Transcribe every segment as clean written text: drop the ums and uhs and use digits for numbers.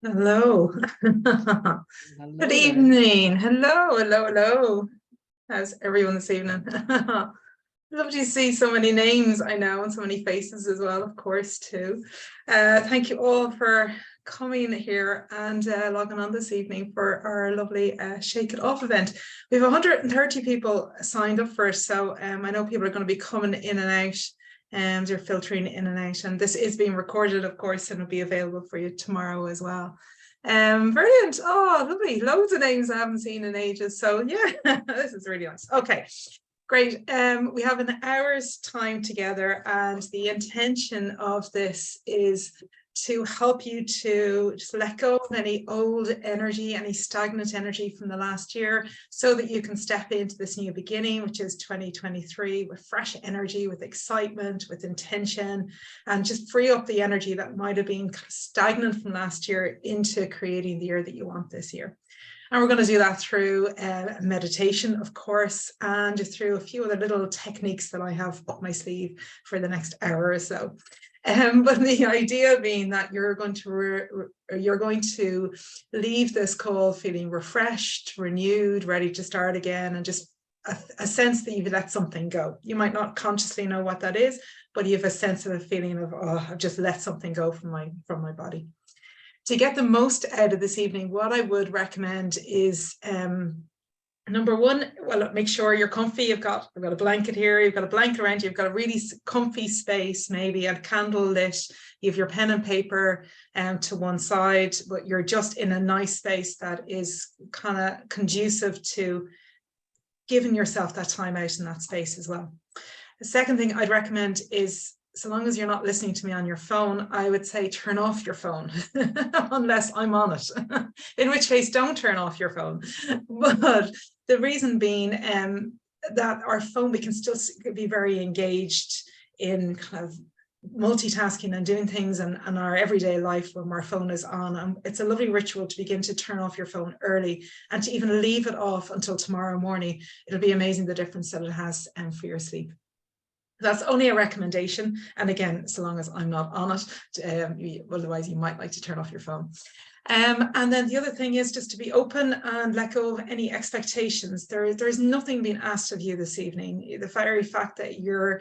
Hello. Good Hello there. evening. Hello, hello, hello. How's everyone this evening? Lovely to see so many names, I know, and so many faces as well, of course, too. Thank you all for coming here and logging on this evening for our lovely Shake It Off event. We have 130 people signed up for it, so I know people are going to be coming in and out. They're filtering in and out, and this is being recorded, of course, and it'll be available for you tomorrow as well. Brilliant. Oh, lovely. Loads of names I haven't seen in ages. So yeah, this is really nice. Okay. Great. We have an hour's time together, and the intention of this is to help you to just let go of any old energy, any stagnant energy from the last year, so that you can step into this new beginning, which is 2023, with fresh energy, with excitement, with intention, and just free up the energy that might have been stagnant from last year into creating the year that you want this year. And we're going to do that through meditation, of course, and through a few other little techniques that I have up my sleeve for the next hour or so. But the idea being that you're going to leave this call feeling refreshed, renewed, ready to start again, and just a sense that you've let something go. You might not consciously know what that is, but you have a sense of a feeling of, oh, I've just let something go from my body. To get the most out of this evening, what I would recommend is number one, well, make sure you're comfy. I've got a blanket here, you've got a blanket around you, you've got a really comfy space, maybe a candle lit, you have your pen and paper to one side, but you're just in a nice space that is kind of conducive to giving yourself that time out in that space as well. The second thing I'd recommend is, so long as you're not listening to me on your phone, I would say turn off your phone unless I'm on it, in which case don't turn off your phone. But the reason being that our phone, we can still be very engaged in kind of multitasking and doing things in our everyday life when our phone is on. And it's a lovely ritual to begin to turn off your phone early and to even leave it off until tomorrow morning. It'll be amazing the difference that it has for your sleep. That's only a recommendation. And again, so long as I'm not on it, otherwise you might like to turn off your phone. And then the other thing is just to be open and let go of any expectations. There's nothing being asked of you this evening. The very fact that you're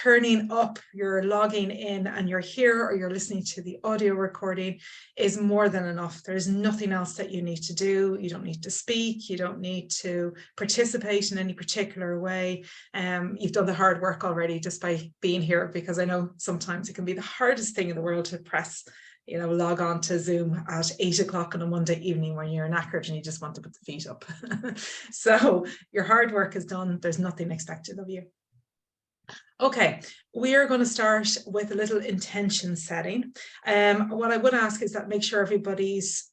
turning up, you're logging in and you're here, or you're listening to the audio recording, is more than enough. There's nothing else that you need to do. You don't need to speak. You don't need to participate in any particular way. You've done the hard work already just by being here, because I know sometimes it can be the hardest thing in the world to press, log on to Zoom at 8 o'clock on a Monday evening when you're knackered and you just want to put the feet up. So your hard work is done. There's nothing expected of you. Okay, we are going to start with a little intention setting. What I would ask is that make sure everybody's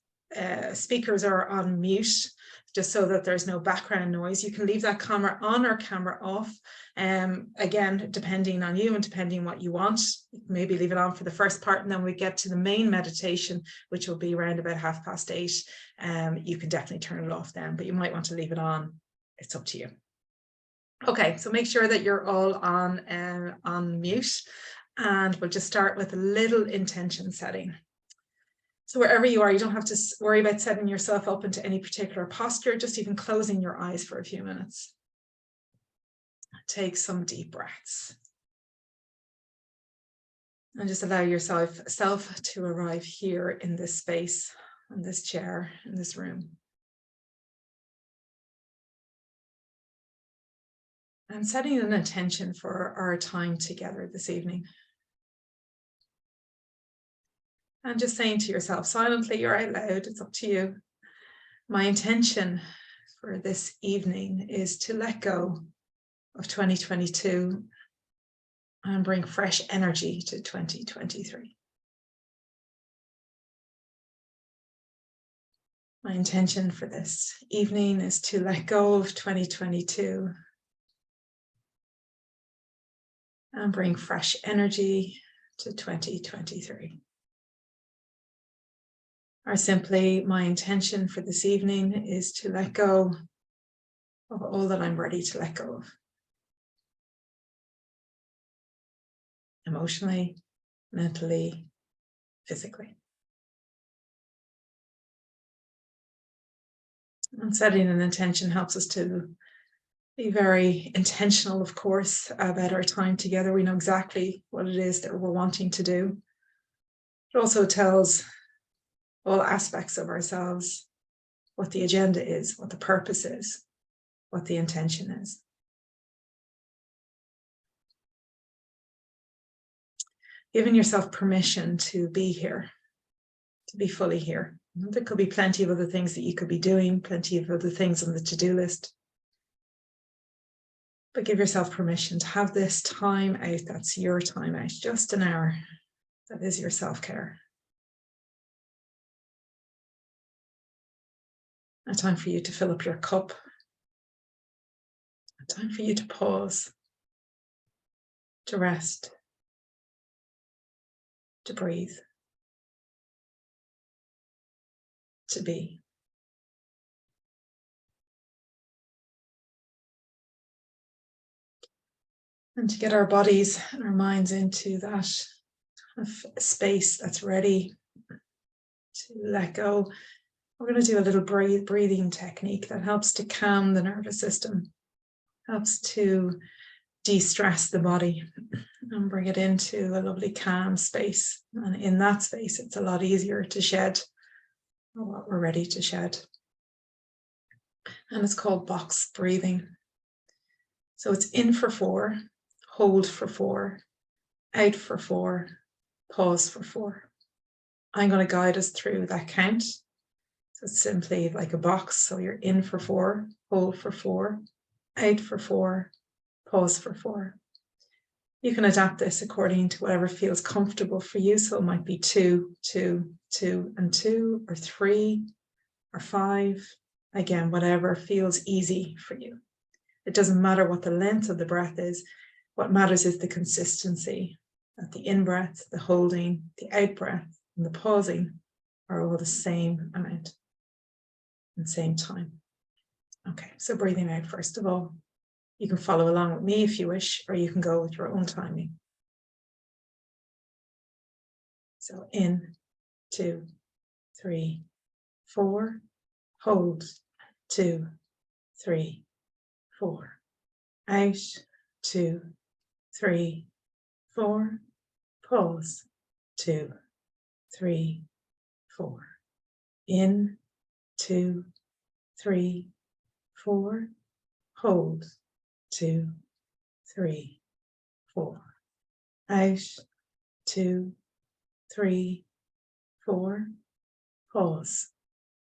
speakers are on mute, just so that there's no background noise. You can leave that camera on or camera off. Again, depending on you and depending what you want, maybe leave it on for the first part, and then we get to the main meditation, which will be around about 8:30. You can definitely turn it off then, but you might want to leave it on. It's up to you. Okay, so make sure that you're all on mute, and we'll just start with a little intention setting. So wherever you are, you don't have to worry about setting yourself up into any particular posture, just even closing your eyes for a few minutes. Take some deep breaths. And just allow yourself to arrive here in this space, in this chair, in this room. And setting an intention for our time together this evening. And just saying to yourself silently or out loud, it's up to you. My intention for this evening is to let go of 2022 and bring fresh energy to 2023. My intention for this evening is to let go of 2022 and bring fresh energy to 2023. Or simply, my intention for this evening is to let go of all that I'm ready to let go of. Emotionally, mentally, physically. And setting an intention helps us to be very intentional, of course, about our time together. We know exactly what it is that we're wanting to do. It also tells all aspects of ourselves what the agenda is, what the purpose is, what the intention is. Giving yourself permission to be here, to be fully here. There could be plenty of other things that you could be doing, plenty of other things on the to-do list. But give yourself permission to have this time out. That's your time out, just an hour. That is your self-care. A time for you to fill up your cup. A time for you to pause, to rest, to breathe, to be. And to get our bodies and our minds into that space that's ready to let go. We're going to do a little breathing technique that helps to calm the nervous system, helps to de-stress the body and bring it into a lovely calm space. And in that space, it's a lot easier to shed what we're ready to shed. And it's called box breathing. So it's in for 4, hold for 4, out for 4, pause for 4. I'm going to guide us through that count. So it's simply like a box. So you're in for 4, hold for 4, out for 4, pause for 4. You can adapt this according to whatever feels comfortable for you. So it might be 2, 2, 2, and 2, or 3, or 5. Again, whatever feels easy for you. It doesn't matter what the length of the breath is. What matters is the consistency. That the in-breath, the holding, the out-breath, and the pausing are all the same amount and same time. Okay, so breathing out first of all. You can follow along with me if you wish, or you can go with your own timing. So in, 2, 3, 4, hold, 2, 3, 4, out, 2, 3, 4, pause, 2, 3, 4, in, 2, 3, 4, hold, 2, 3, 4, out, 2, 3, 4, pause,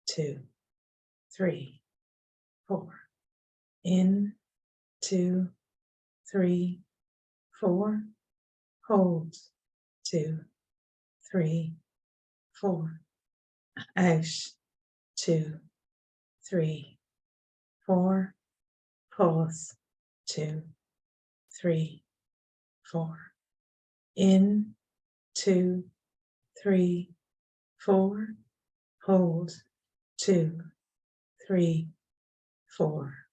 2, 3, 4, in, 2, 3, 4, hold, 2, 3, 4, out, 2, 3, 4, pause, 2, 3, 4, in, 2, 3, 4, hold, 2, 3, 4,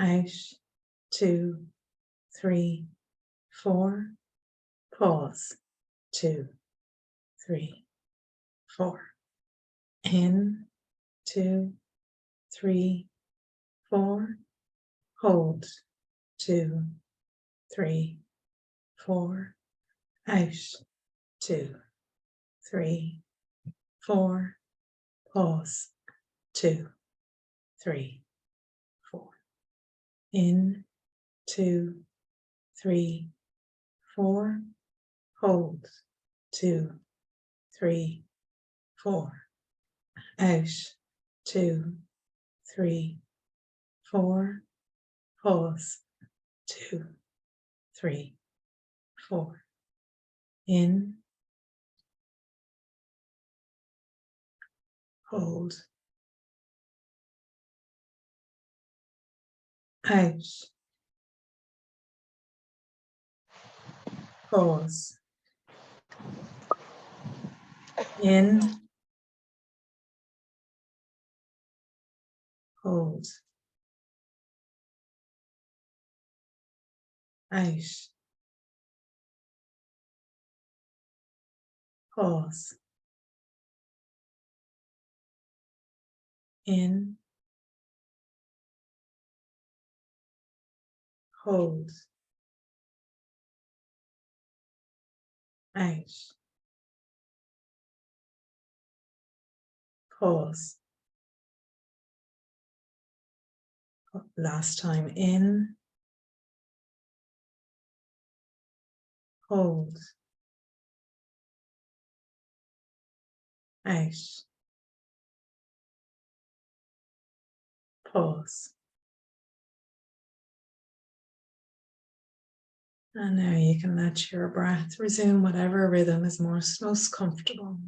out, 2, 3, 4, pause, 2, 3, 4, in, 2, 3, 4, hold, 2, 3, 4, out, 2, 3, 4, pause, 2, 3, 4, in, 2, 3, 4, hold, 2, 3, 4, out, 2, 3, 4, pause, 2, 3, 4, in, hold, out, pause, in, hold, out, pause, in, hold, out, pause. Last time, in, hold, out, pause. And now you can let your breath resume whatever rhythm is most comfortable.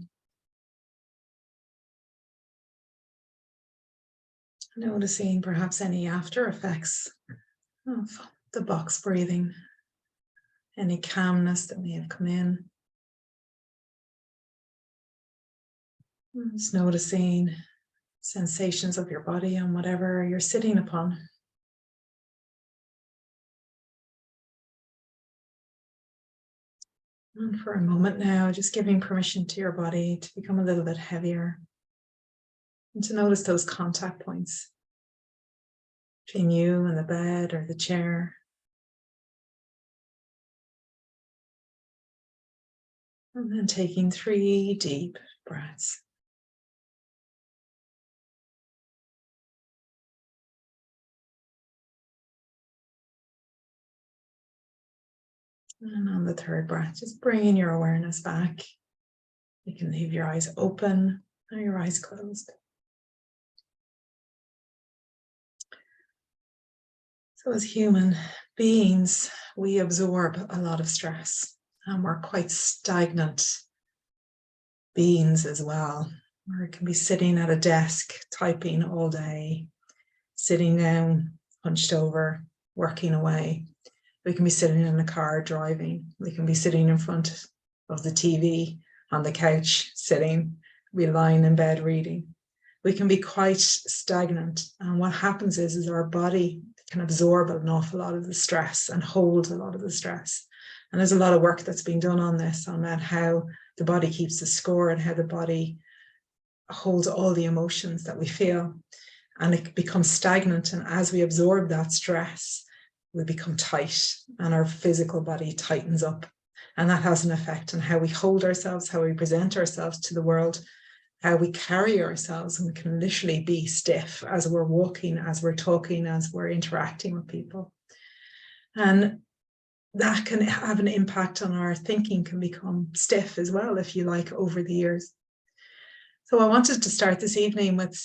Noticing perhaps any after effects of the box breathing, any calmness that may have come in. Just noticing sensations of your body on whatever you're sitting upon. And for a moment now, just giving permission to your body to become a little bit heavier and to notice those contact points between you and the bed or the chair. And then taking 3 deep breaths. And on the 3rd breath, just bringing your awareness back. You can leave your eyes open or your eyes closed. So as human beings, we absorb a lot of stress, and we're quite stagnant beings as well. Or it can be sitting at a desk, typing all day, sitting down, hunched over, working away. We can be sitting in a car driving. We can be sitting in front of the TV, on the couch, sitting, we lying in bed reading. We can be quite stagnant. And what happens is our body can absorb an awful lot of the stress and hold a lot of the stress. And there's a lot of work that's being done on this, on that, how the body keeps the score and how the body holds all the emotions that we feel. And it becomes stagnant. And as we absorb that stress, we become tight and our physical body tightens up. And that has an effect on how we hold ourselves, how we present ourselves to the world, how we carry ourselves. And we can literally be stiff as we're walking, as we're talking, as we're interacting with people. And that can have an impact on our thinking, can become stiff as well, if you like, over the years. So I wanted to start this evening with,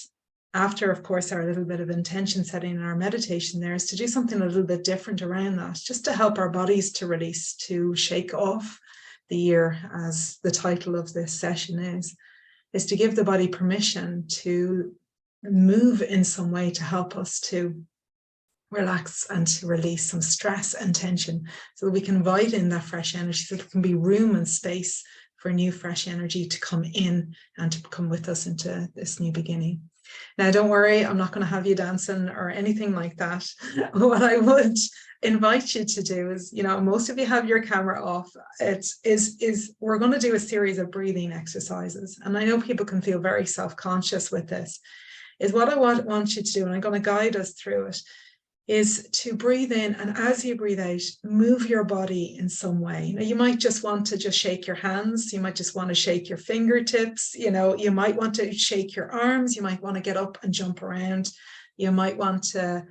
after, of course, our little bit of intention setting and our meditation there, is to do something a little bit different around that, just to help our bodies to release, to shake off the year, as the title of this session is to give the body permission to move in some way to help us to relax and to release some stress and tension, so that we can invite in that fresh energy, so there can be room and space for new fresh energy to come in and to come with us into this new beginning. Now, don't worry, I'm not going to have you dancing or anything like that. What I would invite you to do is, most of you have your camera off. We're going to do a series of breathing exercises. And I know people can feel very self-conscious with this. Is what I want you to do, and I'm going to guide us through it, is to breathe in, and as you breathe out, move your body in some way. Now, you might just want to just shake your hands. You might just want to shake your fingertips. You might want to shake your arms. You might want to get up and jump around. You might want to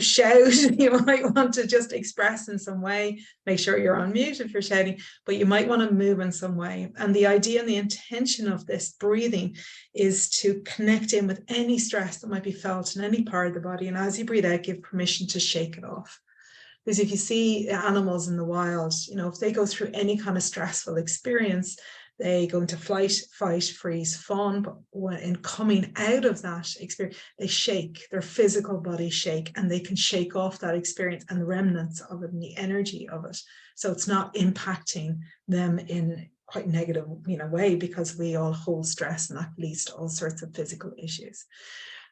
shout. You might want to just express in some way. Make sure you're on mute if you're shouting, but you might want to move in some way. And the idea and the intention of this breathing is to connect in with any stress that might be felt in any part of the body. And as you breathe out, give permission to shake it off. Because if you see animals in the wild, if they go through any kind of stressful experience, they go into flight, fight, freeze, fawn. But in coming out of that experience, they shake, their physical body shake, and they can shake off that experience and the remnants of it and the energy of it. So it's not impacting them in quite negative, way, because we all hold stress, and that leads to all sorts of physical issues.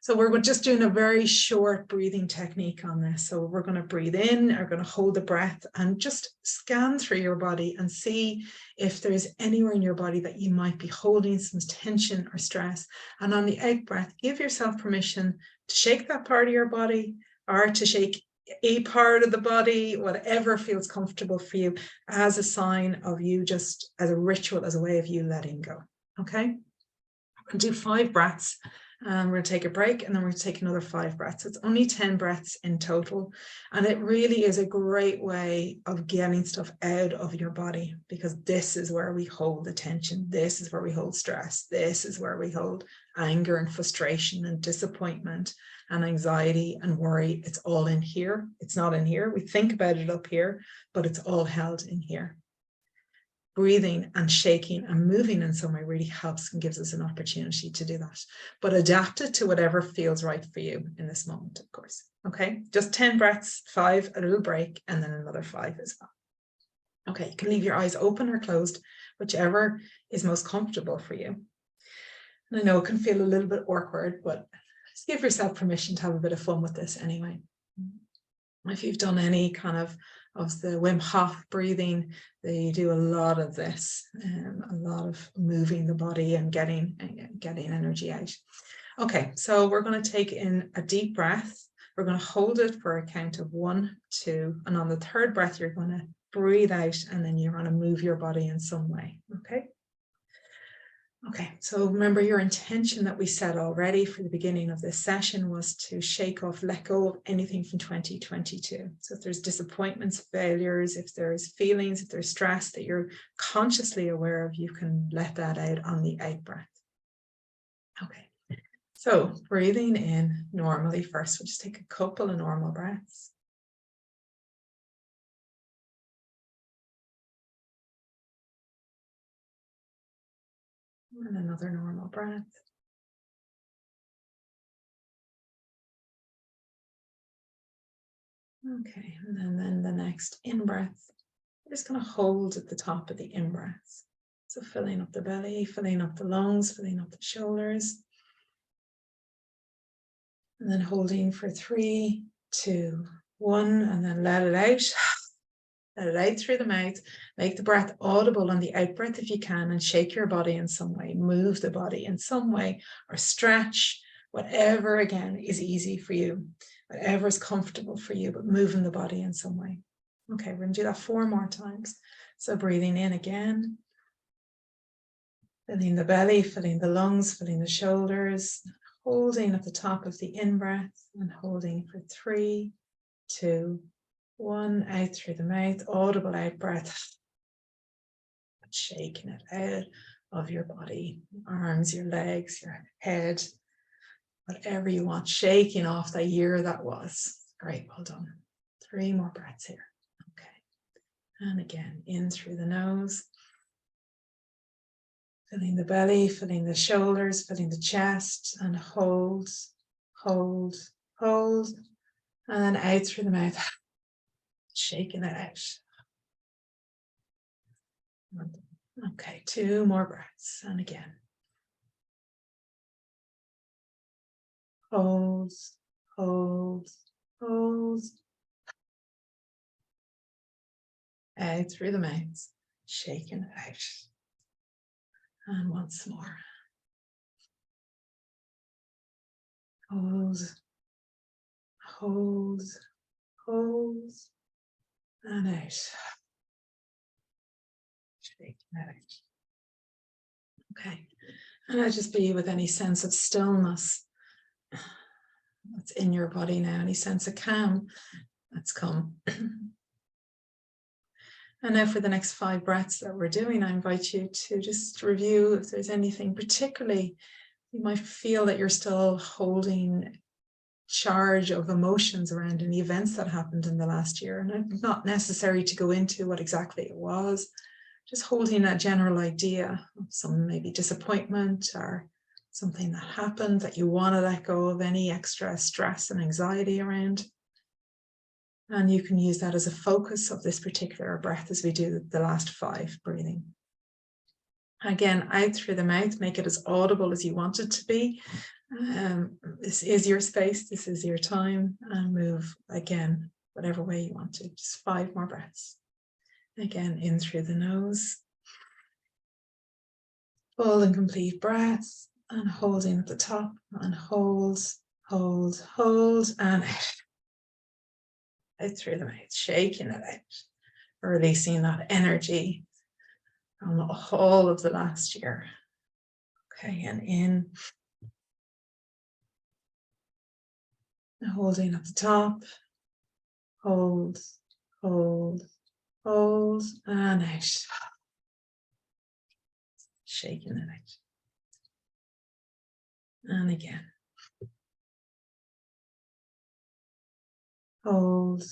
So we're just doing a very short breathing technique on this. So we're going to breathe in, we're going to hold the breath and just scan through your body and see if there's anywhere in your body that you might be holding some tension or stress. And on the out breath, give yourself permission to shake that part of your body, or to shake a part of the body, whatever feels comfortable for you, as a sign of you, just as a ritual, as a way of you letting go. Okay, we're going to do 5 breaths. We're going to take a break, and then we're going to take another 5 breaths. It's only 10 breaths in total. And it really is a great way of getting stuff out of your body, because this is where we hold attention. This is where we hold stress. This is where we hold anger and frustration and disappointment and anxiety and worry. It's all in here. It's not in here. We think about it up here, but it's all held in here. Breathing and shaking and moving in some way really helps and gives us an opportunity to do that. But adapt it to whatever feels right for you in this moment, of course. Okay, just 10 breaths, 5, a little break, and then another 5 as well. Okay, you can leave your eyes open or closed, whichever is most comfortable for you. And I know it can feel a little bit awkward, but just give yourself permission to have a bit of fun with this anyway. If you've done any kind of the Wim Hof breathing, they do a lot of this, a lot of moving the body and getting energy out. Okay, so we're going to take in a deep breath. We're going to hold it for a count of 1, 2, and on the 3rd breath, you're going to breathe out, and then you're going to move your body in some way. Okay. Okay, so remember your intention that we set already for the beginning of this session was to shake off, let go of anything from 2022. So if there's disappointments, failures, if there's feelings, if there's stress that you're consciously aware of, you can let that out on the out breath. Okay, so breathing in normally first, we'll just take a couple of normal breaths. And another normal breath. Okay, and then the next in-breath, we're just going to hold at the top of the in-breath. So filling up the belly, filling up the lungs, filling up the shoulders. And then holding for 3, 2, 1, and then let it out. Let it out through the mouth. Make the breath audible on the out breath if you can, and shake your body in some way. Move the body in some way, or stretch, whatever, again, is easy for you. Whatever is comfortable for you, but moving the body in some way. Okay, we're going to do that 4 more times. So breathing in again. Filling the belly, filling the lungs, filling the shoulders. Holding at the top of the in-breath and holding for 3, 2, 1, out through the mouth, audible out breath. Shaking it out of your body, arms, your legs, your head, whatever you want, shaking off the year that was. Great, well done. 3 more breaths here. Okay, and again, in through the nose. Filling the belly, filling the shoulders, filling the chest, and hold, hold, hold, and then out through the mouth, shaking it out. Okay, 2 more breaths, and again. Hold, hold, hold. Out through the mouth, shaking it out. And once more. Hold, hold, hold, and out. Shaking it out. Okay, and I'll just be with any sense of stillness that's in your body now, any sense of calm that's come. And now for the next 5 breaths that we're doing, I invite you to just review if there's anything particularly you might feel that you're still holding charge of emotions around any events that happened in the last year. And it's not necessary to go into what exactly it was, just holding a general idea of some maybe disappointment or something that happened that you want to let go of, any extra stress and anxiety around. And you can use that as a focus of this particular breath as we do the last 5 breathing. Again, out through the mouth, make it as audible as you want it to be. This is your space, this is your time, and move again, whatever way you want to. Just 5 more breaths. Again, in through the nose. Full and complete breath, and holding at the top, and hold, hold, hold, and out. out through the mouth, shaking it out, releasing that energy from all of the last year. Okay, and in, and holding at the top, hold, hold, hold, and out. Shaking it out. And again. Hold,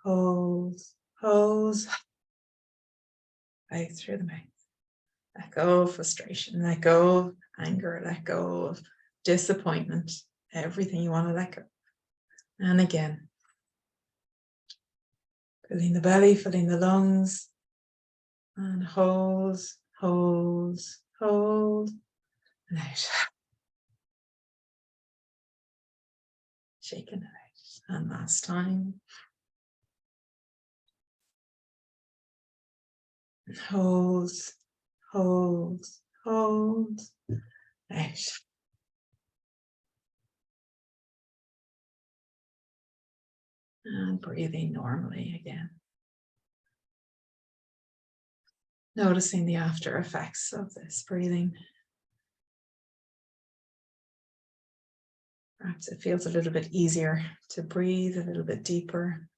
hold, hold. Out through the mouth. Let go of frustration, let go of anger, let go of disappointment, everything you want to let go. And again. Filling the belly, filling the lungs. And hold, hold, hold. And out. Shaking it out. And last time. Hold, hold, hold. Out. And breathing normally again. Noticing the after effects of this breathing. Perhaps it feels a little bit easier to breathe, a little bit deeper.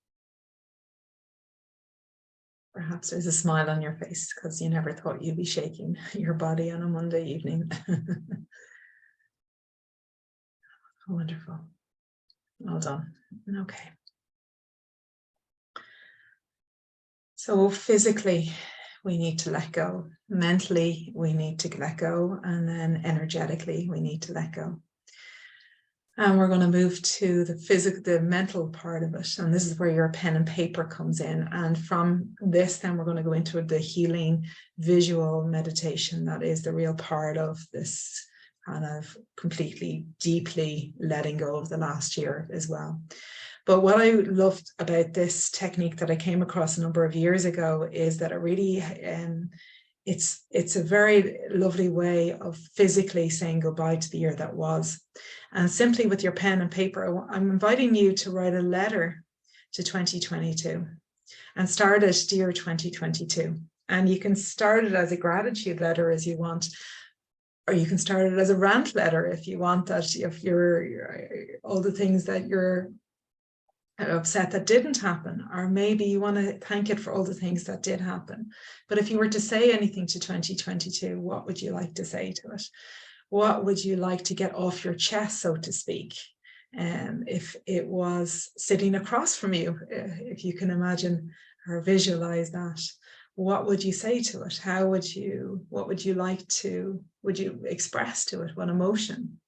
Perhaps there's a smile on your face because you never thought you'd be shaking your body on a Monday evening. Wonderful. Well done. Okay. So physically, we need to let go. Mentally, we need to let go. And then energetically, we need to let go. And we're going to move to the mental part of it. And this is where your pen and paper comes in. And from this, then we're going to go into the healing visual meditation. That is the real part of this kind of completely, deeply letting go of the last year as well. But what I loved about this technique that I came across a number of years ago is that it really, it's a very lovely way of physically saying goodbye to the year that was. And simply with your pen and paper, I'm inviting you to write a letter to 2022 and start it, dear 2022. And you can start it as a gratitude letter as you want, or you can start it as a rant letter if you want that, if you're all the things that you're upset that didn't happen, or maybe you want to thank it for all the things that did happen. But if you were to say anything to 2022, what would you like to say to it? What would you like to get off your chest, so to speak? If it was sitting across from you, if you can imagine or visualize that, what would you say to it? What would you like to, would you express to it? What emotion?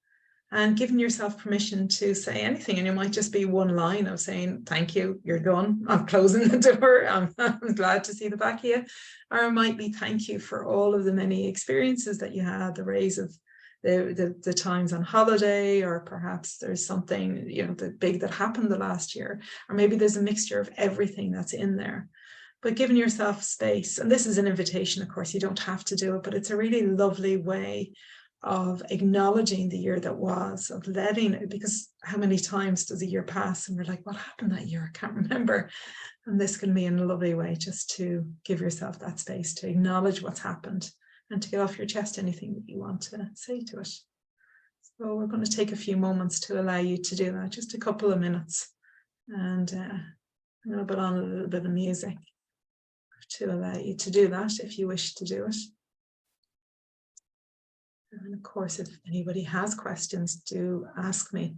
And giving yourself permission to say anything. And it might just be one line of saying, thank you, you're done. I'm closing the door. I'm glad to see the back of you. Or it might be thank you for all of the many experiences that you had, the rays of the times on holiday, or perhaps there's something, the big that happened the last year, or maybe there's a mixture of everything that's in there. But giving yourself space, and this is an invitation, of course, you don't have to do it, but it's a really lovely way of acknowledging the year that was, of letting it, because how many times does a year pass and we're like, what happened that year? I can't remember. And this can be in a lovely way just to give yourself that space to acknowledge what's happened and to get off your chest anything that you want to say to it. So we're going to take a few moments to allow you to do that, just a couple of minutes. And I'm going to put on a little bit of music to allow you to do that if you wish to do it. And of course, if anybody has questions, do ask me.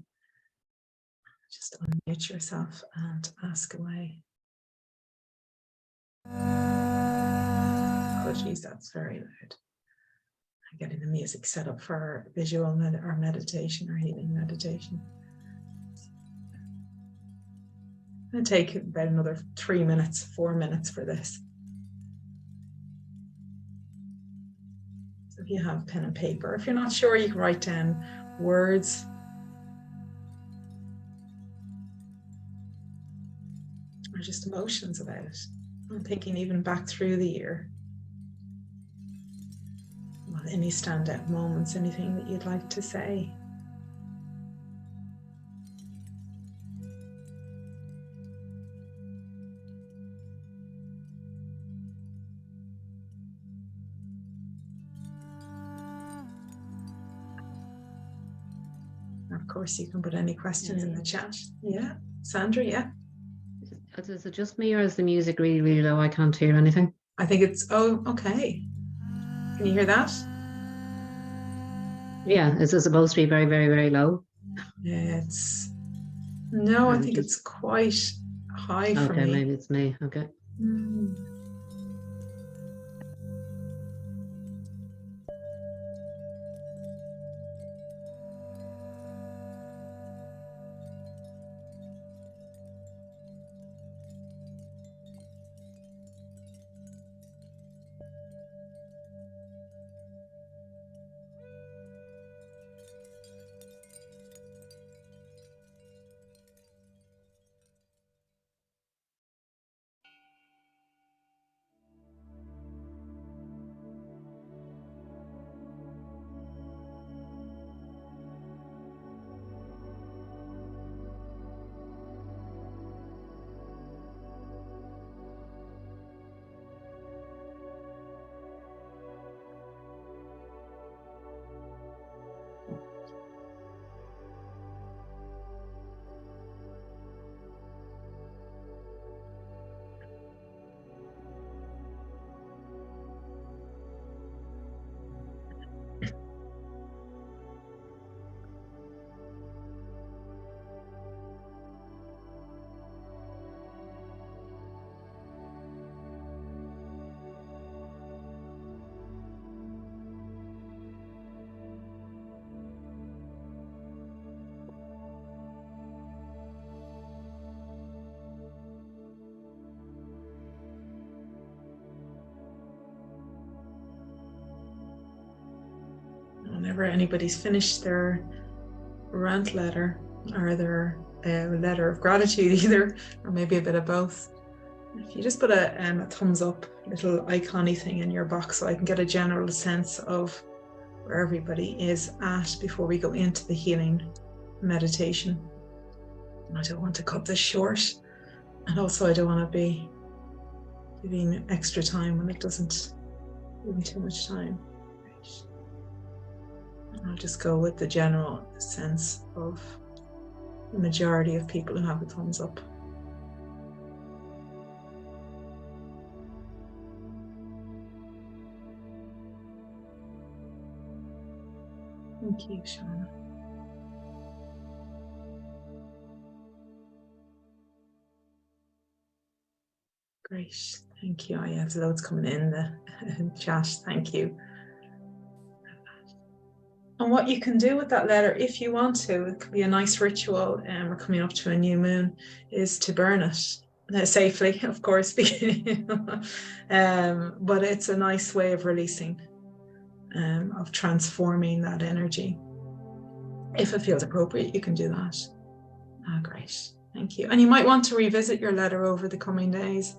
Just unmute yourself and ask away. Apologies, that's very loud. I'm getting the music set up for visual or meditation or healing meditation. I'm going to take about another 4 minutes for this. So if you have pen and paper, if you're not sure, you can write down words or just emotions about it. I'm thinking even back through the year. Well, any standout moments, anything that you'd like to say. Of course, you can put any questions in the chat. Yeah, Sandra, yeah. Is it just me, or is the music really, really low? I can't hear anything. I think it's, oh, okay. Can you hear that? Yeah, is it supposed to be very, very, very low? It's, no, I think it's quite high for me. Okay, maybe it's me. Okay. Whenever anybody's finished their rant letter or their letter of gratitude either, or maybe a bit of both, if you just put a thumbs up little icon-y thing in your box so I can get a general sense of where everybody is at before we go into the healing meditation. I don't want to cut this short, and also I don't want to be giving extra time when it doesn't give me too much time. I'll just go with the general sense of the majority of people who have a thumbs up. Thank you, Shauna. Great, thank you. I have loads coming in the chat. Thank you. And what you can do with that letter, if you want to, it could be a nice ritual, and we're coming up to a new moon, is to burn it safely, of course, but it's a nice way of releasing, of transforming that energy. If it feels appropriate, you can do that. Great, thank you. And you might want to revisit your letter over the coming days,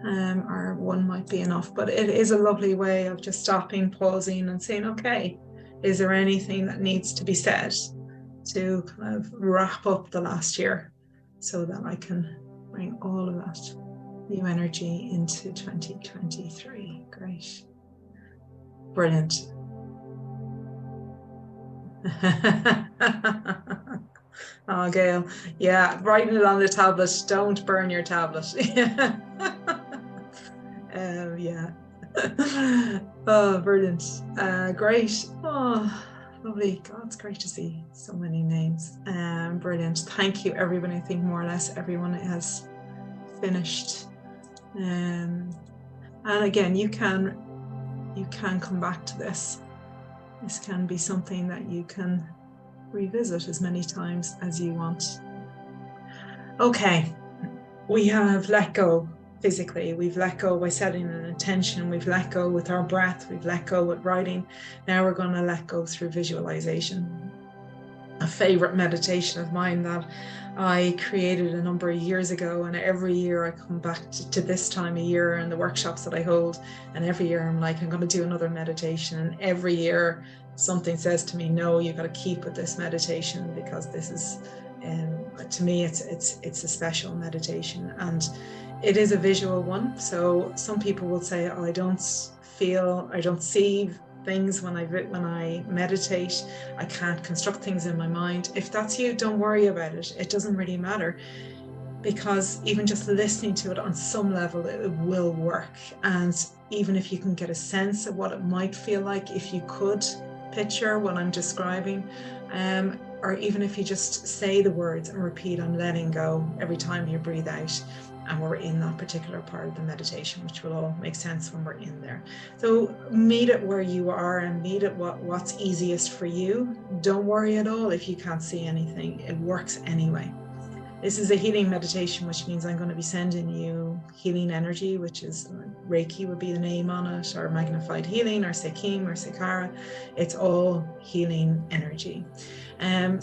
or one might be enough, but it is a lovely way of just stopping, pausing and saying, okay, is there anything that needs to be said to kind of wrap up the last year so that I can bring all of that new energy into 2023. Great. Brilliant. Oh, Gail. Yeah, writing it on the tablet. Don't burn your tablet. Yeah. Oh, brilliant. Great. Oh, lovely. God, it's great to see so many names. Brilliant. Thank you, everybody. I think more or less everyone has finished. And again, you can come back to this. This can be something that you can revisit as many times as you want. Okay, we have let go physically, we've let go by setting an intention, we've let go with our breath, we've let go with writing. Now we're going to let go through visualization. A favorite meditation of mine that I created a number of years ago, and every year I come back to this time of year and the workshops that I hold, and every year I'm like, I'm going to do another meditation, and every year something says to me, no, you've got to keep with this meditation, because this is, to me, it's a special meditation, and it is a visual one. So some people will say, oh, I don't see things when I meditate. I can't construct things in my mind. If that's you, don't worry about it. It doesn't really matter, because even just listening to it on some level, it will work. And even if you can get a sense of what it might feel like, if you could picture what I'm describing, or even if you just say the words and repeat on letting go every time you breathe out, and we're in that particular part of the meditation, which will all make sense when we're in there. So meet it where you are and meet it what's easiest for you. Don't worry at all if you can't see anything. It works anyway. This is a healing meditation, which means I'm going to be sending you healing energy, which is Reiki would be the name on it, or magnified healing, or Sekim, or Sekara. It's all healing energy.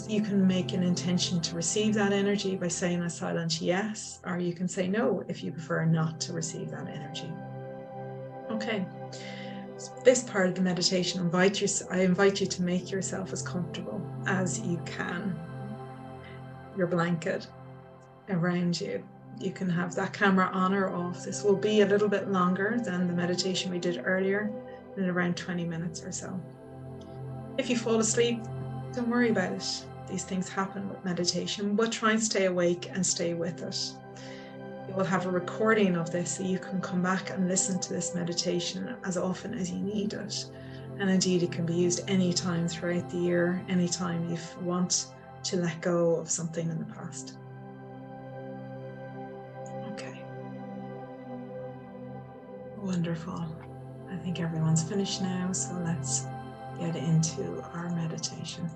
You can make an intention to receive that energy by saying a silent yes, or you can say no if you prefer not to receive that energy. Okay. So this part of the meditation, I invite you to make yourself as comfortable as you can. Your blanket around you. You can have that camera on or off. This will be a little bit longer than the meditation we did earlier, in around 20 minutes or so. If you fall asleep, don't worry about it. These things happen with meditation, but try and stay awake and stay with it. You will have a recording of this, so you can come back and listen to this meditation as often as you need it. And indeed, it can be used anytime throughout the year, anytime you want to let go of something in the past. Okay. Wonderful. I think everyone's finished now, so let's get into our meditation.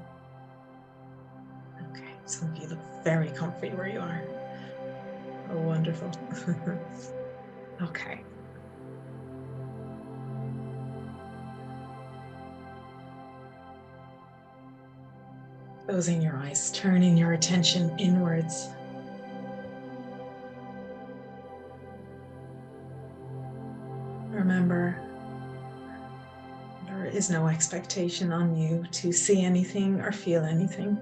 Okay, some of you look very comfy where you are. Oh, wonderful. Okay. Closing your eyes, turning your attention inwards. Remember, there is no expectation on you to see anything or feel anything.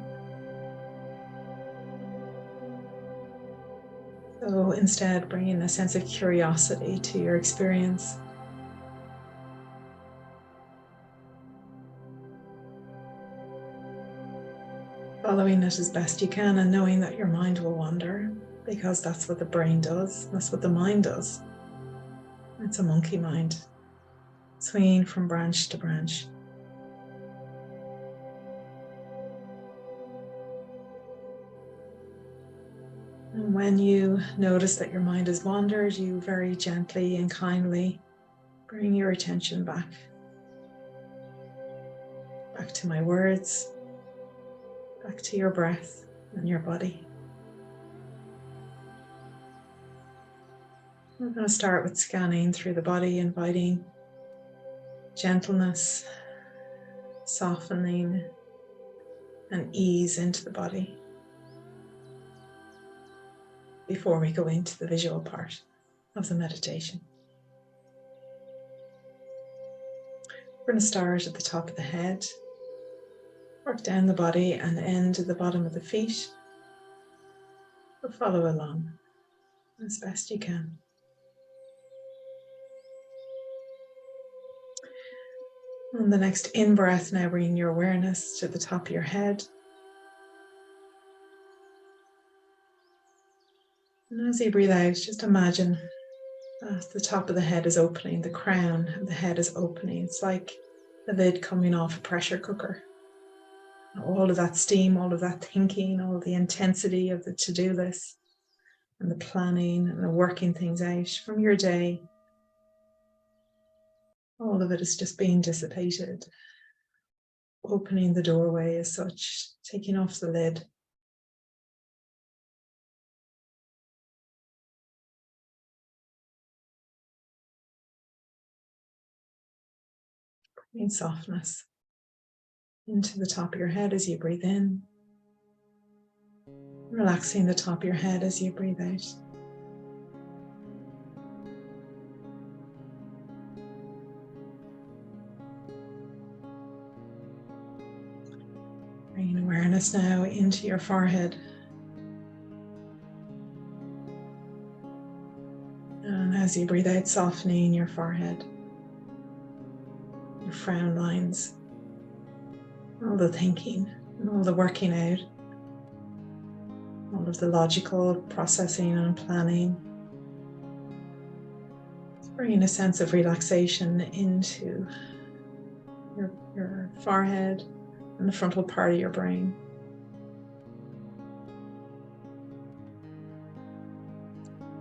So instead, bring in a sense of curiosity to your experience. Following it as best you can and knowing that your mind will wander, because that's what the brain does, that's what the mind does. It's a monkey mind, swinging from branch to branch. And when you notice that your mind has wandered, you very gently and kindly bring your attention back to my words, back to your breath and your body. We're going to start with scanning through the body, inviting gentleness, softening, and ease into the body before we go into the visual part of the meditation. We're going to start at the top of the head, work down the body and end at the bottom of the feet. But follow along as best you can. On the next in-breath, now bring your awareness to the top of your head. And as you breathe out, just imagine that the top of the head is opening, the crown of the head is opening. It's like the lid coming off a pressure cooker. All of that steam, all of that thinking, all of the intensity of the to-do list and the planning and the working things out from your day, all of it is just being dissipated. Opening the doorway as such, taking off the lid. Bringing softness into the top of your head as you breathe in. Relaxing the top of your head as you breathe out. Bringing awareness now into your forehead. And as you breathe out, softening your forehead. Your frown lines, all the thinking, and all the working out, all of the logical processing and planning. Just bringing a sense of relaxation into your forehead and the frontal part of your brain.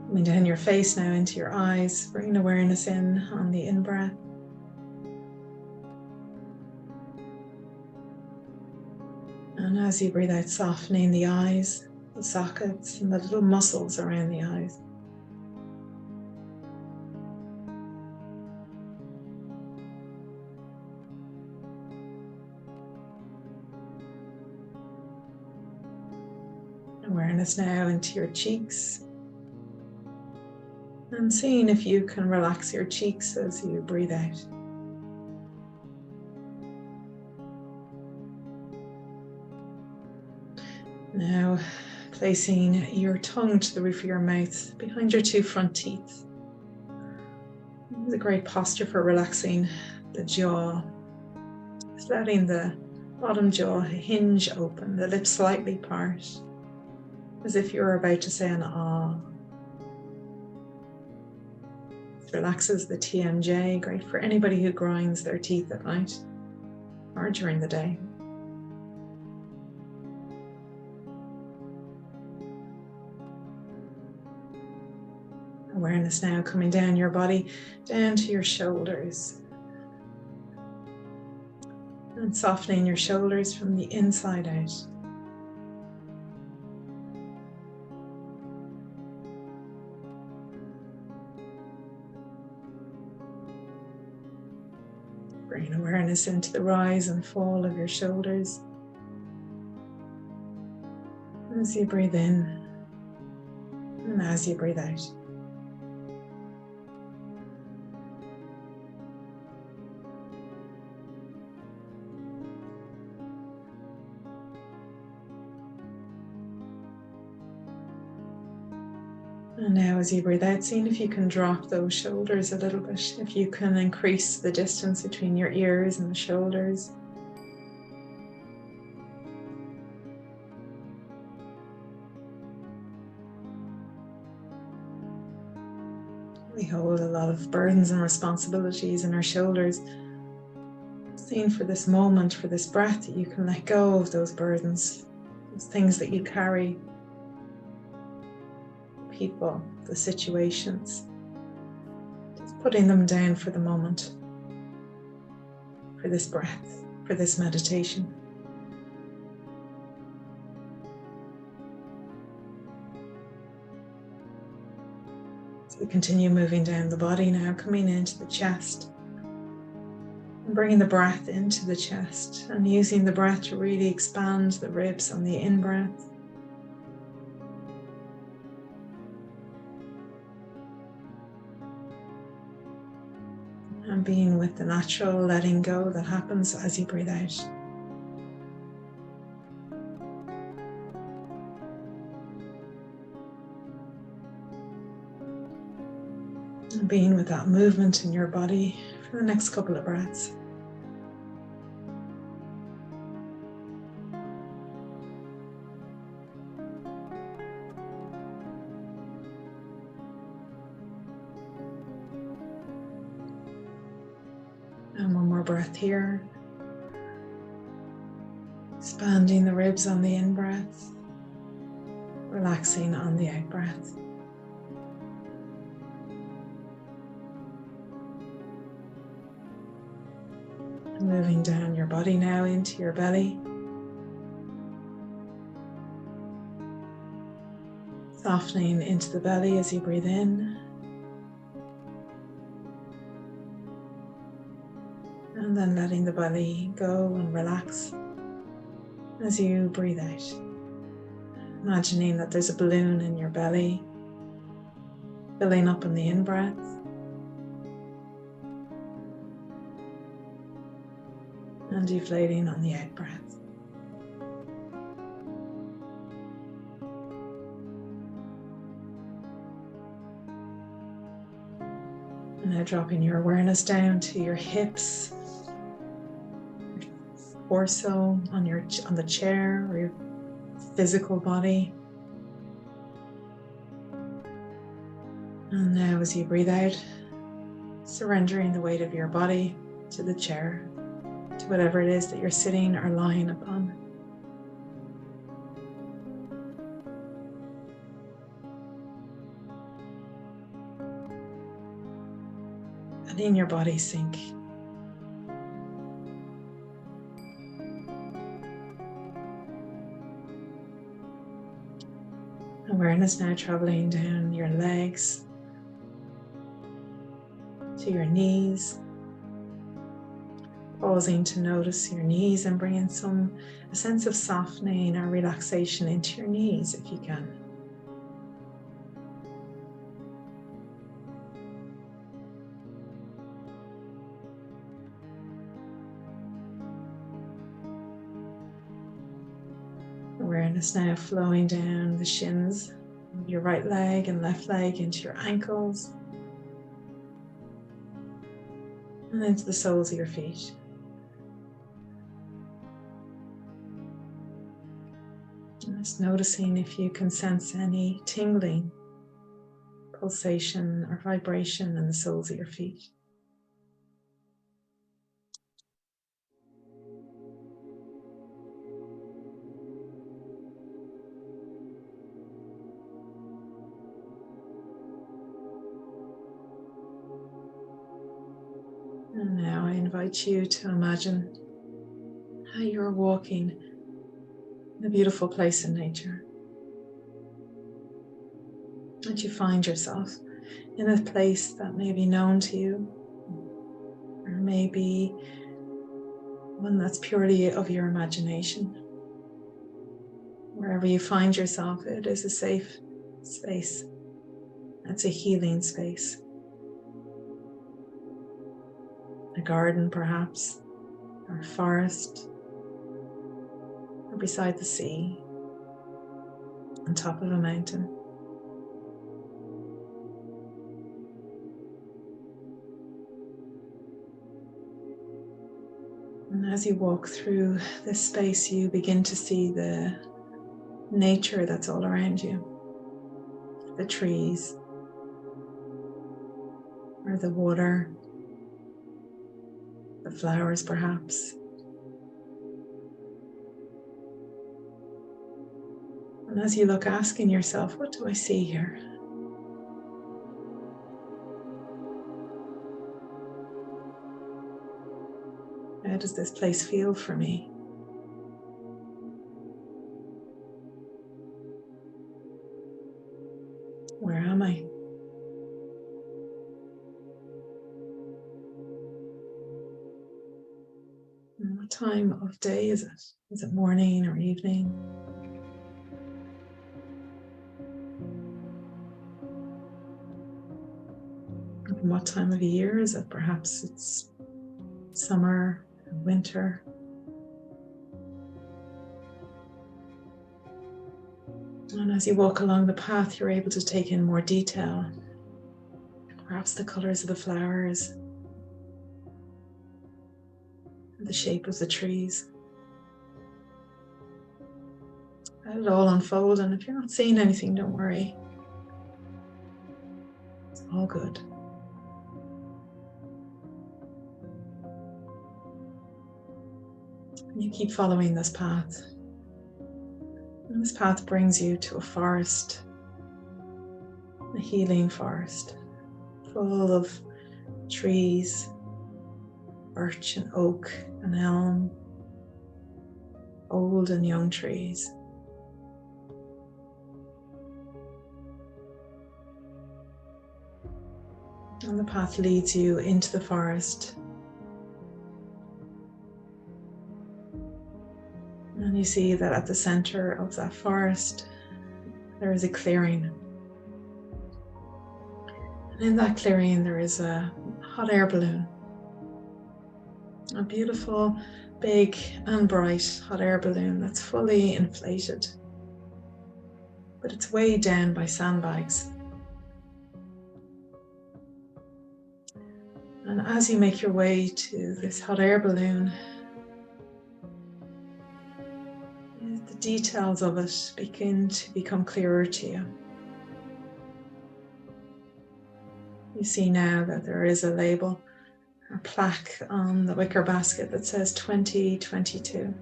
Coming down your face now into your eyes, bringing awareness in on the in-breath. And as you breathe out, softening the eyes, the sockets, and the little muscles around the eyes. Awareness now into your cheeks. And seeing if you can relax your cheeks as you breathe out. Now placing your tongue to the roof of your mouth behind your two front teeth. It's a great posture for relaxing the jaw. Just letting the bottom jaw hinge open, the lips slightly part, as if you were about to say an ah. This relaxes the TMJ, great for anybody who grinds their teeth at night or during the day. Awareness now coming down your body, down to your shoulders. And softening your shoulders from the inside out. Bring awareness into the rise and fall of your shoulders. As you breathe in and as you breathe out. And now as you breathe out, seeing if you can drop those shoulders a little bit, if you can increase the distance between your ears and the shoulders. We hold a lot of burdens and responsibilities in our shoulders. Seeing for this moment, for this breath, that you can let go of those burdens, those things that you carry. People, the situations, just putting them down for the moment, for this breath, for this meditation. So we continue moving down the body now, coming into the chest and bringing the breath into the chest and using the breath to really expand the ribs on the in-breath. And being with the natural letting go that happens as you breathe out. And being with that movement in your body for the next couple of breaths. And one more breath here. Expanding the ribs on the in-breath, relaxing on the out-breath. Moving down your body now into your belly. Softening into the belly as you breathe in. And then letting the belly go and relax as you breathe out. Imagining that there's a balloon in your belly, filling up in the in-breath. And deflating on the out-breath. And now dropping your awareness down to your hips, torso, on the chair, or your physical body. And now as you breathe out, surrendering the weight of your body to the chair, to whatever it is that you're sitting or lying upon. And in your body sink. Awareness now traveling down your legs to your knees, pausing to notice your knees and bringing a sense of softening or relaxation into your knees if you can. Awareness now flowing down the shins of your right leg and left leg into your ankles and into the soles of your feet. And just noticing if you can sense any tingling, pulsation or vibration in the soles of your feet. And now I invite you to imagine how you're walking in a beautiful place in nature. That you find yourself in a place that may be known to you, or maybe one that's purely of your imagination. Wherever you find yourself, it is a safe space. It's a healing space. A garden, perhaps, or a forest, or beside the sea, on top of a mountain. And as you walk through this space, you begin to see the nature that's all around you. The trees, or the water, the flowers perhaps. And as you look, asking yourself, what do I see here? How does this place feel for me? Where am I? And what time of day is it? Is it morning or evening? And what time of year is it? Perhaps it's summer, winter. And as you walk along the path, you're able to take in more detail. Perhaps the colors of the flowers, the shape of the trees. Let it all unfold, and if you're not seeing anything, don't worry. It's all good. And you keep following this path. And this path brings you to a forest, a healing forest, full of trees, birch and oak and elm, old and young trees. And the path leads you into the forest. And you see that at the center of that forest, there is a clearing. And in that clearing, there is a hot air balloon. A beautiful, big and bright hot air balloon that's fully inflated. But it's weighed down by sandbags. And as you make your way to this hot air balloon, Let the details of it begin to become clearer to you. You see now that there is a label or plaque on the wicker basket that says 2022.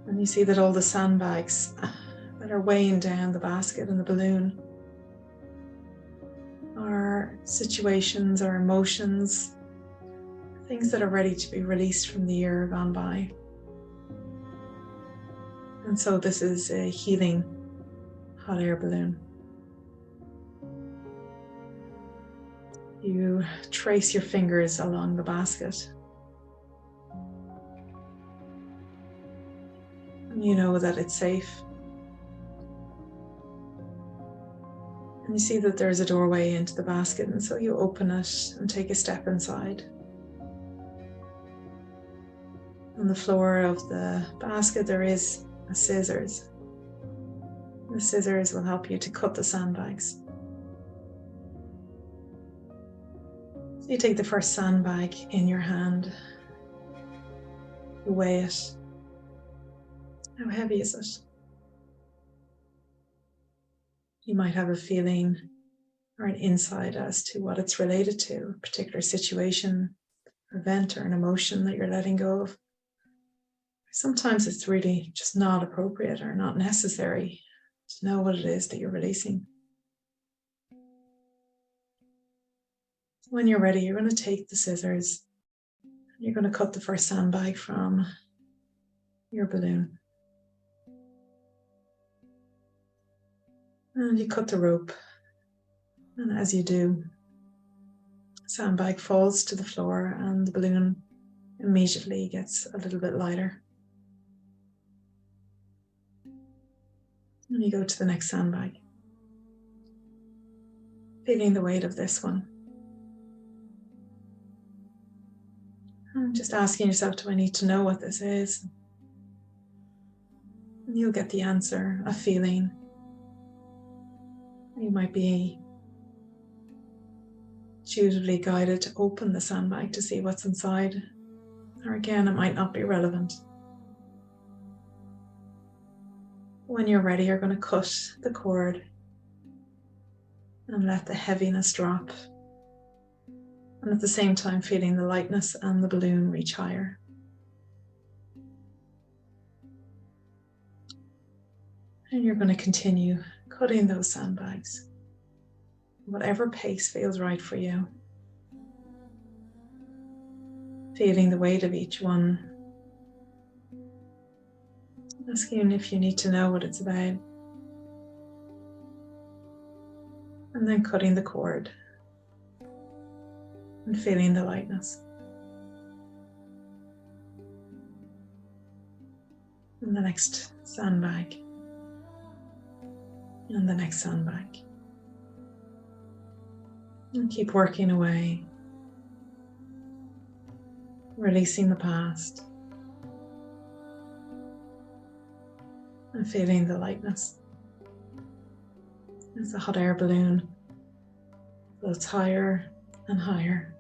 And you see that all the sandbags that are weighing down the basket and the balloon are situations or emotions, things that are ready to be released from the year gone by. And so this is a healing hot air balloon. You trace your fingers along the basket. And you know that it's safe. And you see that there's a doorway into the basket, and so you open it and take a step inside. On the floor of the basket there is a scissors. The scissors will help you to cut the sandbags. So you take the first sandbag in your hand, you weigh it. How heavy is it? You might have a feeling or an insight as to what it's related to, a particular situation, event, or an emotion that you're letting go of. Sometimes it's really just not appropriate or not necessary to know what it is that you're releasing. When you're ready, you're going to take the scissors and you're going to cut the first sandbag from your balloon. And you cut the rope. And as you do, the sandbag falls to the floor and the balloon immediately gets a little bit lighter. And you go to the next sandbag, feeling the weight of this one. And just asking yourself, do I need to know what this is? And you'll get the answer, a feeling. You might be intuitively guided to open the sandbag to see what's inside. Or again, it might not be relevant. When you're ready, you're going to cut the cord and let the heaviness drop. And at the same time, feeling the lightness and the balloon reach higher. And you're going to continue cutting those sandbags, whatever pace feels right for you. Feeling the weight of each one. Asking if you need to know what it's about. And then cutting the cord. And feeling the lightness. And the next sandbag. And the next sandbag. And keep working away. Releasing the past. And feeling the lightness. As the hot air balloon floats higher and higher.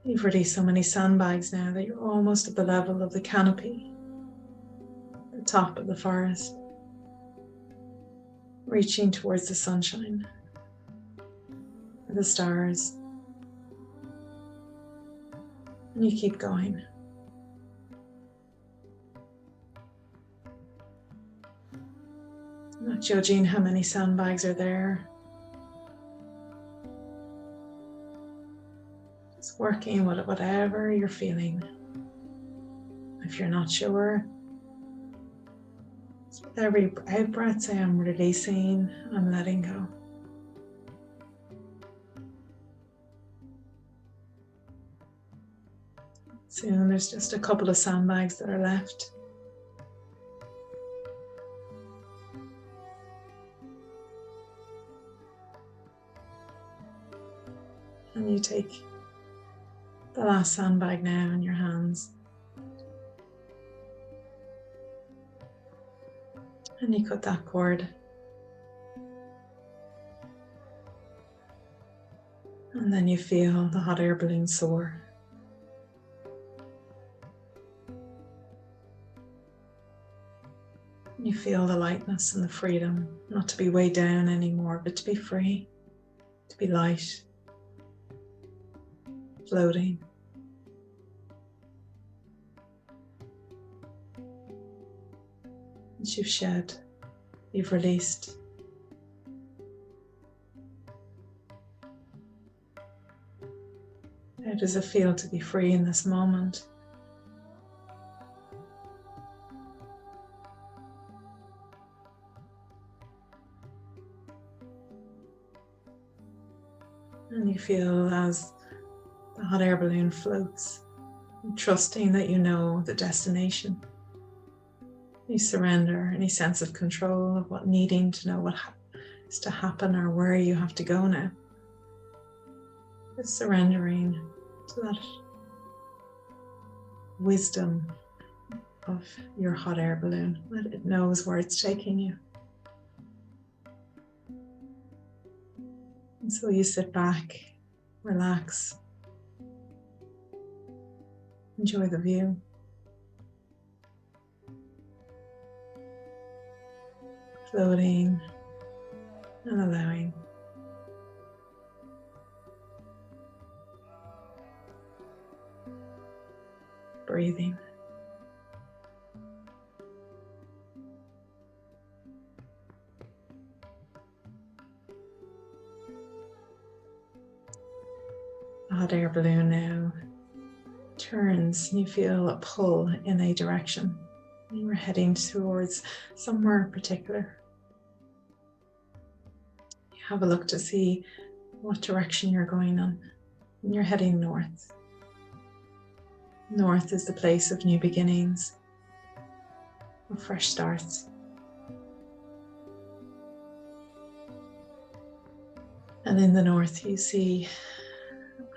You've released so many sandbags now that you're almost at the level of the canopy, the top of the forest, reaching towards the sunshine, the stars, and you keep going. Not judging how many sandbags are there. Just working with whatever you're feeling. If you're not sure, with every out breath, say, I'm releasing, I'm letting go. Soon there's just a couple of sandbags that are left. And you take the last sandbag now in your hands. And you cut that cord. And then you feel the hot air balloon soar you feel the lightness and the freedom, not to be weighed down anymore, but to be free, to be light, floating. Once you've shed, you've released. How does it feel to be free in this moment? And you feel as the hot air balloon floats, trusting that you know the destination. You surrender any sense of control of what needing to know what is to happen or where you have to go now. Just surrendering to that wisdom of your hot air balloon, that it knows where it's taking you. And so you sit back, relax, enjoy the view. Floating and allowing. Breathing. The hot air balloon now turns and you feel a pull in a direction. You are heading towards somewhere particular. You have a look to see what direction you're going on. And you're heading north. North is the place of new beginnings, of fresh starts. And in the north you see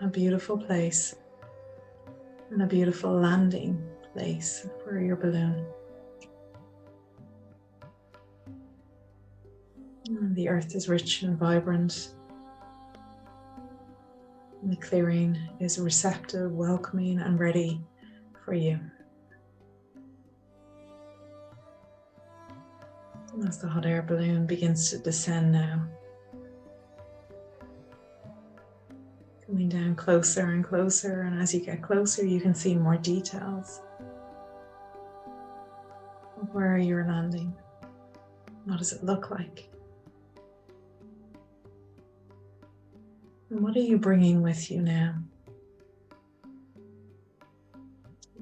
a beautiful place and a beautiful landing place for your balloon. And the earth is rich and vibrant. And the clearing is receptive, welcoming, and ready for you. And as the hot air balloon begins to descend now, coming down closer and closer, and as you get closer, you can see more details of where you're landing. What does it look like? And what are you bringing with you now?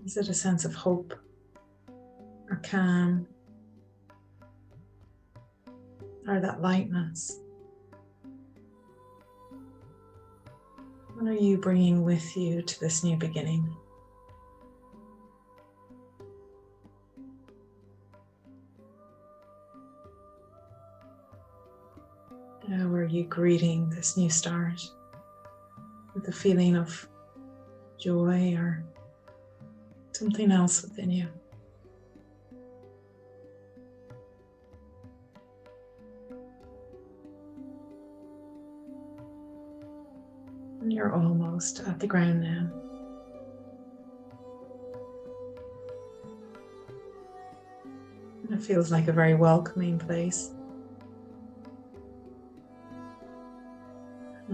Is it a sense of hope or calm or that lightness? What are you bringing with you to this new beginning? How are you greeting this new start? With a feeling of joy or something else within you? And you're almost at the ground now. And it feels like a very welcoming place.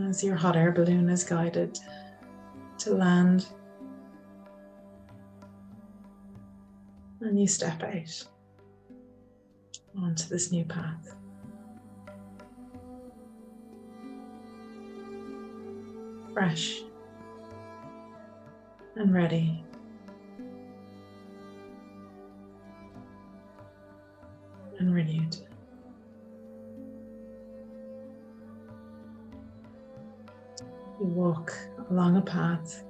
As your hot air balloon is guided to land, and you step out onto this new path. Fresh and ready. And renewed. You walk along a path,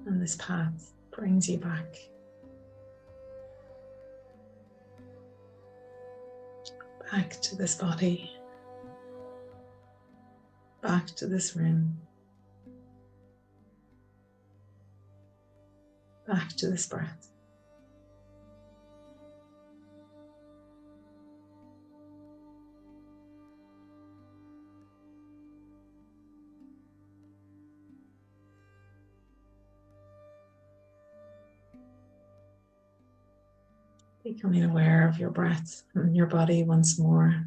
and this path brings you back. Back to this body, back to this room, back to this breath. Becoming aware of your breath and your body once more.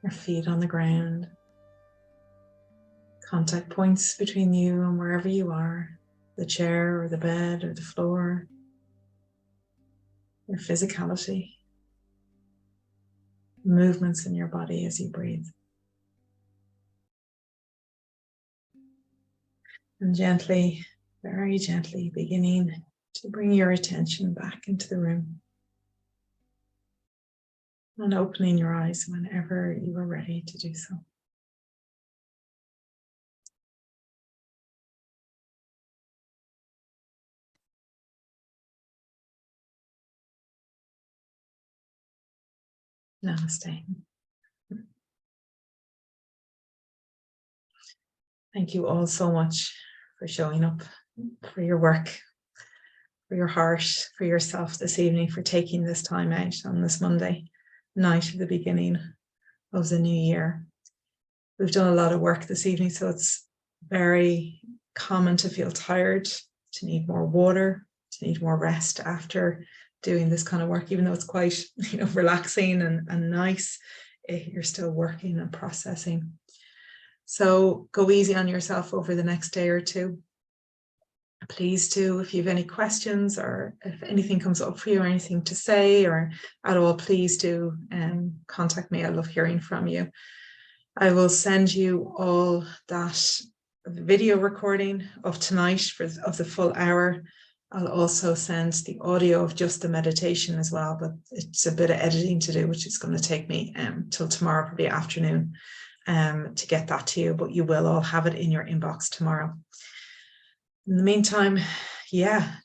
Your feet on the ground. Contact points between you and wherever you are, the chair or the bed or the floor. Your physicality. Movements in your body as you breathe. And gently, very gently beginning to bring your attention back into the room. And opening your eyes whenever you are ready to do so. Namaste. Thank you all so much for showing up, for your work, for your heart, for yourself this evening, for taking this time out on this Monday night at the beginning of the new year. We've done a lot of work this evening, so it's very common to feel tired, to need more water, to need more rest after doing this kind of work, even though it's quite, relaxing and nice, you're still working and processing. So go easy on yourself over the next day or two. Please do, if you have any questions or if anything comes up for you or anything to say or at all, please do contact me. I love hearing from you. I will send you all that video recording of tonight of the full hour. I'll also send the audio of just the meditation as well, but it's a bit of editing to do, which is going to take me till tomorrow, probably afternoon, to get that to you, but you will all have it in your inbox tomorrow. In the meantime,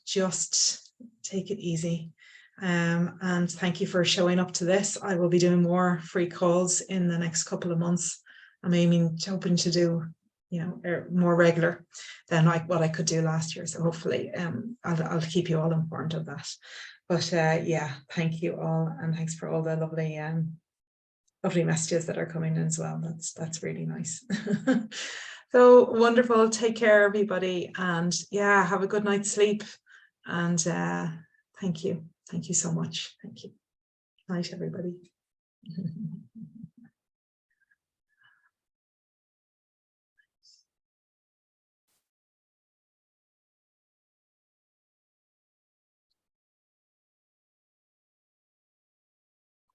just take it easy. And thank you for showing up to this. I will be doing more free calls in the next couple of months. I'm hoping to do, more regular than like what I could do last year. So hopefully I'll keep you all informed of that. But thank you all. And thanks for all the lovely messages that are coming in as well. That's really nice. So wonderful. Take care, everybody. And have a good night's sleep. And thank you. Thank you so much. Thank you. Night, everybody.